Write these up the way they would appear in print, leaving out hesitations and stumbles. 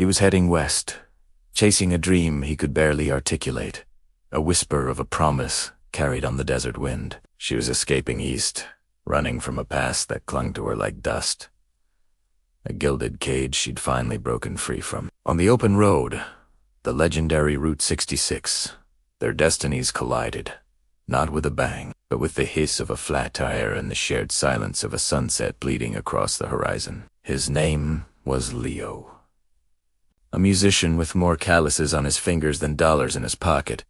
He was heading west, chasing a dream he could barely articulate, a whisper of a promise carried on the desert wind. She was escaping east, running from a past that clung to her like dust, a gilded cage she'd finally broken free from. On the open road, the legendary Route 66, their destinies collided, not with a bang, but with the hiss of a flat tire and the shared silence of a sunset bleeding across the horizon. His name was Leo. A musician with more calluses on his fingers than dollars in his pocket.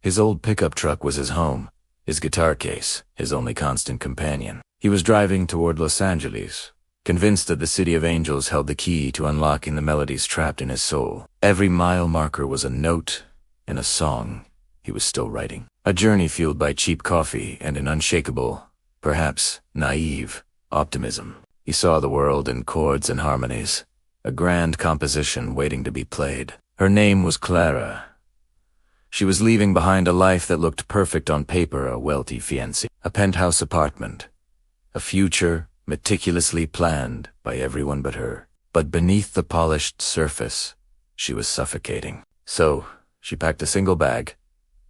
His old pickup truck was his home, his guitar case, his only constant companion. He was driving toward Los Angeles, convinced that the City of Angels held the key to unlocking the melodies trapped in his soul. Every mile marker was a note in a song he was still writing. A journey fueled by cheap coffee and an unshakable, perhaps naive, optimism. He saw the world in chords and harmonies, a grand composition waiting to be played. Her name was Clara. She was leaving behind a life that looked perfect on paper, a wealthy fiancé, a penthouse apartment, a future meticulously planned by everyone but her. But beneath the polished surface, she was suffocating. So, she packed a single bag,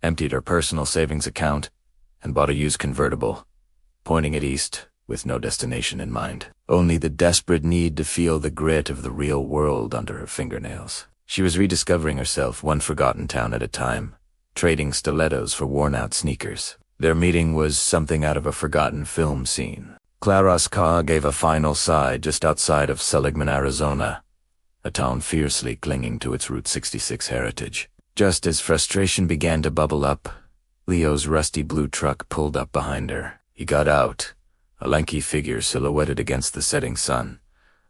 emptied her personal savings account, and bought a used convertible, pointing it east with no destination in mind. Only the desperate need to feel the grit of the real world under her fingernails. She was rediscovering herself one forgotten town at a time, trading stilettos for worn-out sneakers. Their meeting was something out of a forgotten film scene. Clara's car gave a final sigh just outside of Seligman, Arizona, a town fiercely clinging to its Route 66 heritage. Just as frustration began to bubble up, Leo's rusty blue truck pulled up behind her. He got out, a lanky figure silhouetted against the setting sun,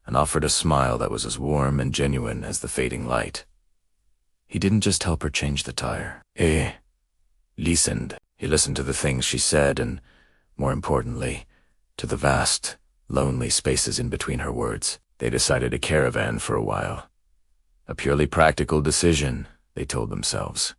and offered a smile that was as warm and genuine as the fading light. He didn't just help her change the tire. He listened. He listened to the things she said and, more importantly, to the vast, lonely spaces in between her words. They decided a caravan for a while. A purely practical decision, they told themselves.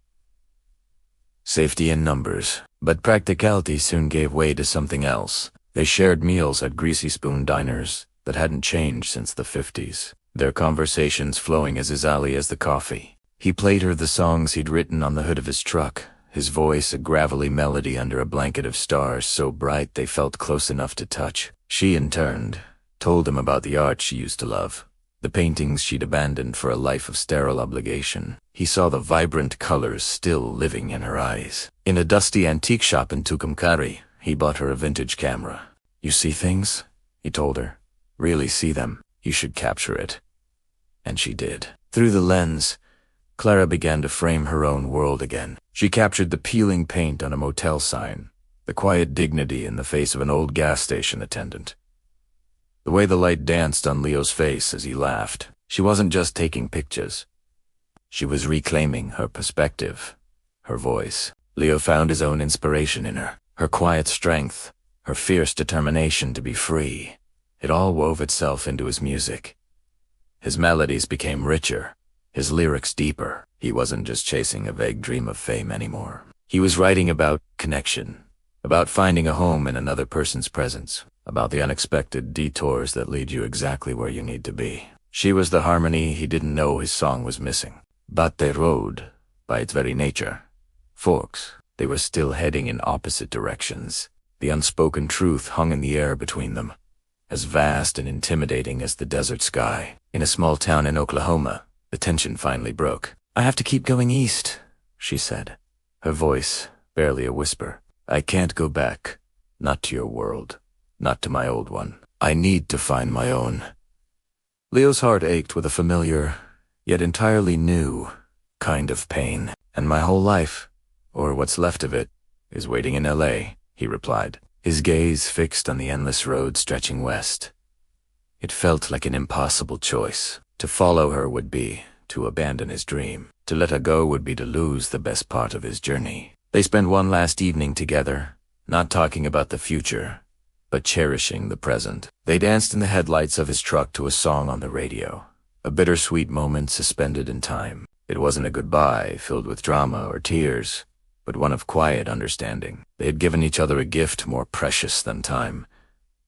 Safety in numbers. But practicality soon gave way to something else. They shared meals at greasy spoon diners that hadn't changed since the 50s, their conversations flowing as azally as the coffee. He played her the songs he'd written on the hood of his truck, his voice a gravelly melody under a blanket of stars so bright they felt close enough to touch. She, in turn, told him about the art she used to love, the paintings she'd abandoned for a life of sterile obligation. He saw the vibrant colors still living in her eyes. In a dusty antique shop in Tucumcari, he bought her a vintage camera. "You see things?" he told her. "Really see them. You should capture it." And she did. Through the lens, Clara began to frame her own world again. She captured the peeling paint on a motel sign, the quiet dignity in the face of an old gas station attendant, the way the light danced on Leo's face as he laughed. She wasn't just taking pictures. She was reclaiming her perspective, her voice. Leo found his own inspiration in her quiet strength, her fierce determination to be free. It all wove itself into his music. His melodies became richer, his lyrics deeper. He wasn't just chasing a vague dream of fame anymore. He was writing about connection, about finding a home in another person's presence, about the unexpected detours that lead you exactly where you need to be. She was the harmony he didn't know his song was missing. But they rode, by its very nature, forks. They were still heading in opposite directions. The unspoken truth hung in the air between them, as vast and intimidating as the desert sky. In a small town in Oklahoma, the tension finally broke. "I have to keep going east," she said, her voice barely a whisper. "I can't go back. Not to your world. Not to my old one. I need to find my own." Leo's heart ached with a familiar, yet entirely new, kind of pain. "And my whole life, or what's left of it, is waiting in L.A., he replied, his gaze fixed on the endless road stretching west. It felt like an impossible choice. To follow her would be to abandon his dream. To let her go would be to lose the best part of his journey. They spent one last evening together, not talking about the future, but cherishing the present. They danced in the headlights of his truck to a song on the radio, a bittersweet moment suspended in time. It wasn't a goodbye filled with drama or tears, but one of quiet understanding. They had given each other a gift more precious than time.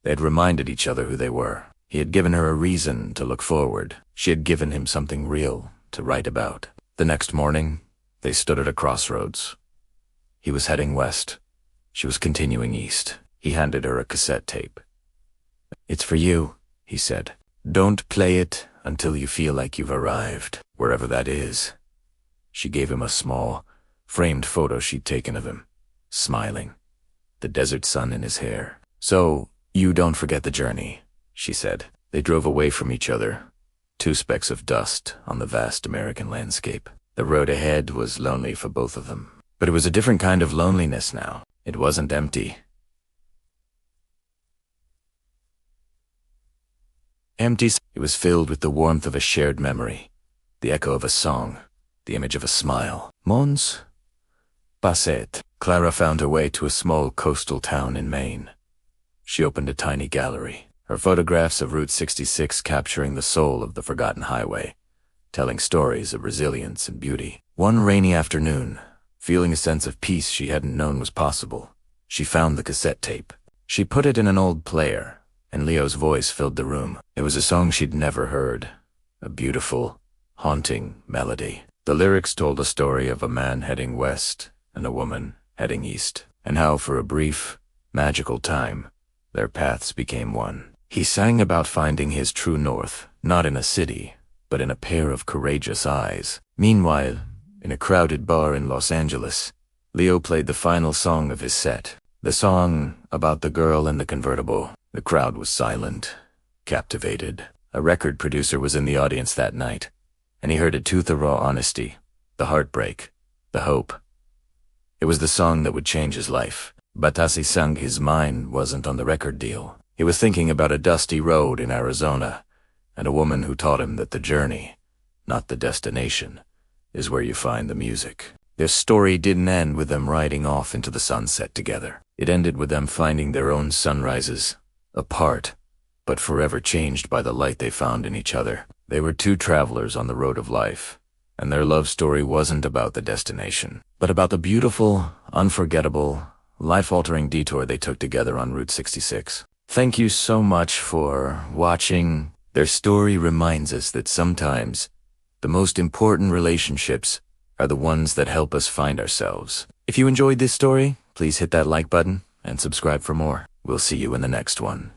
They had reminded each other who they were. He had given her a reason to look forward. She had given him something real to write about. The next morning, they stood at a crossroads. He was heading west. She was continuing east. He handed her a cassette tape. "It's for you," he said. "Don't play it until you feel like you've arrived, wherever that is." She gave him a small, framed photo she'd taken of him, smiling, the desert sun in his hair. "So, you don't forget the journey," she said. They drove away from each other, two specks of dust on the vast American landscape. The road ahead was lonely for both of them. But it was a different kind of loneliness now. It wasn't empty. It was filled with the warmth of a shared memory, the echo of a song, the image of a smile. Mons Basset. Clara found her way to a small coastal town in Maine. She opened a tiny gallery, her photographs of Route 66 capturing the soul of the forgotten highway, telling stories of resilience and beauty. One rainy afternoon, feeling a sense of peace she hadn't known was possible, she found the cassette tape. She put it in an old player, and Leo's voice filled the room. It was a song she'd never heard, a beautiful, haunting melody. The lyrics told a story of a man heading west and a woman heading east, and how for a brief, magical time, their paths became one. He sang about finding his true north, not in a city, but in a pair of courageous eyes. Meanwhile, in a crowded bar in Los Angeles, Leo played the final song of his set, the song about the girl in the convertible. The crowd was silent, captivated. A record producer was in the audience that night, and he heard a tooth of raw honesty, the heartbreak, the hope. It was the song that would change his life. But as he sang, his mind wasn't on the record deal. He was thinking about a dusty road in Arizona, and a woman who taught him that the journey, not the destination, is where you find the music. Their story didn't end with them riding off into the sunset together. It ended with them finding their own sunrises, apart, but forever changed by the light they found in each other. They were two travelers on the road of life, and their love story wasn't about the destination, but about the beautiful, unforgettable, life-altering detour they took together on Route 66. Thank you so much for watching. Their story reminds us that sometimes the most important relationships are the ones that help us find ourselves. If you enjoyed this story, please hit that like button and subscribe for more. We'll see you in the next one.